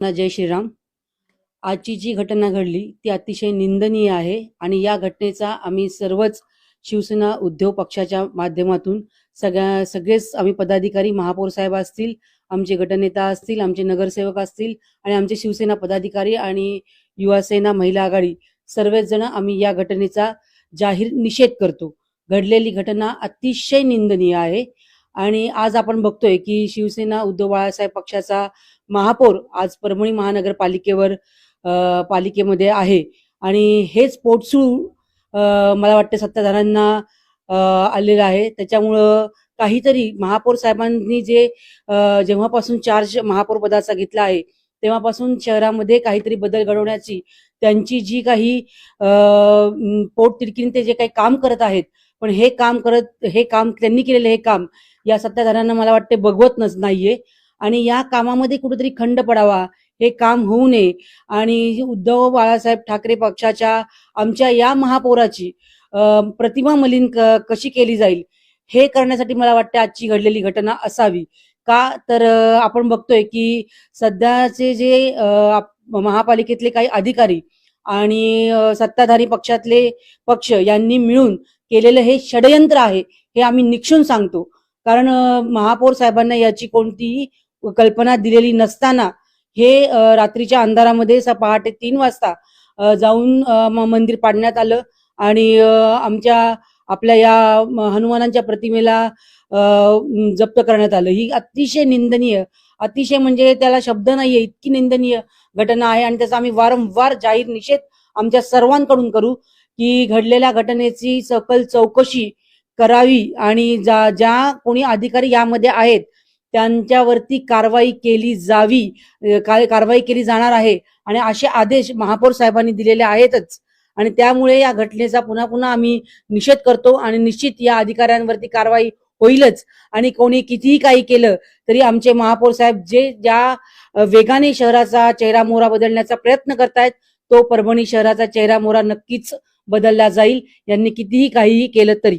जय श्रीराम। आजची जी घटना घडली ती अतिशय निंदनीय आहे आणि या घटनेचा आम्ही सर्वच शिवसेना उद्धव पक्षाच्या माध्यमातून सगळेच आम्ही पदाधिकारी, महापौर साहेब असतील, आमचे गटनेता असतील, आमचे नगरसेवक असतील आणि आमचे शिवसेना पदाधिकारी आणि युवासेना महिला आघाडी सर्वच जण आम्ही या घटनेचा जाहीर निषेध करतो। घडलेली घटना अतिशय निंदनीय आहे आणि आज आपण बघतोय की शिवसेना उद्धव बाळासाहेब पक्षाचा महापौर आज परभणी महानगरपालिकेवर पालिकेमध्ये आहे आणि हेच पोटसूळ मला वाटतं सत्ताधाऱ्यांना आलेलं आहे। त्याच्यामुळं काहीतरी महापौर साहेबांनी जे जेव्हापासून चार्ज महापौर पदाचा घेतला आहे तेव्हापासून शहरामध्ये काहीतरी बदल घडवण्याची त्यांची जी काही पोटतिडकीने ते जे काही काम करत आहेत, पण हे काम त्यांनी केलेलं हे काम या सत्ताधाऱ्यांना मला वाटते बघवत नाहीये आणि या कामामध्ये कुठेतरी खंड पडावा, हे काम होऊ नये आणि उद्धव बाळासाहेब ठाकरे पक्षाच्या आमच्या या महापौराची प्रतिमा मलिन कशी केली जाईल हे करण्यासाठी मला वाटतं आजची घडलेली घटना असावी। का तर आपण बघतोय की सध्याचे जे महापालिकेतले काही अधिकारी आणि सत्ताधारी पक्ष यांनी मिळून केलेलं हे षडयंत्र आहे हे आम्ही निक्षून सांगतो। कारण महापौर साहेबांना याची कोणतीही कल्पना दिलेली नसताना हे रात्रीच्या अंधारामध्ये पहाटे 3 वाजता जाऊन मंदिर पाडण्यात आलं आणि आपल्या या हनुमानांच्या प्रतिमेला जप्त करण्यात आलं। ही अतिशय निंदनीय, अतिशय म्हणजे त्याला शब्द नाहीये इतकी निंदनीय घटना आहे आणि त्याचा आम्ही वारंवार जाहीर निषेध आमच्या सर्वांकडून करू की घडलेल्या घटनेची सखोल चौकशी करावी आणि ज्या कोणी अधिकारी यामध्ये आहेत त्यांच्यावरती कारवाई केली जावी, कारवाई केली जाणार आहे आणि असे आदेश महापौर साहेबांनी दिलेले आहेतच आणि त्यामुळे या घटनेचा पुन्हा पुन्हा आम्ही निषेध करतो आणि निश्चित या अधिकाऱ्यांवरती कारवाई होईलच आणि कोणी कितीही काही केलं तरी आमचे महापौर साहेब ज्या वेगाने शहराचा चेहरा मोहरा बदलण्याचा प्रयत्न करतायत तो परभणी शहराचा चेहरा मोहरा नक्कीच बदलला जाईल, यांनी कितीही काहीही केलं तरी।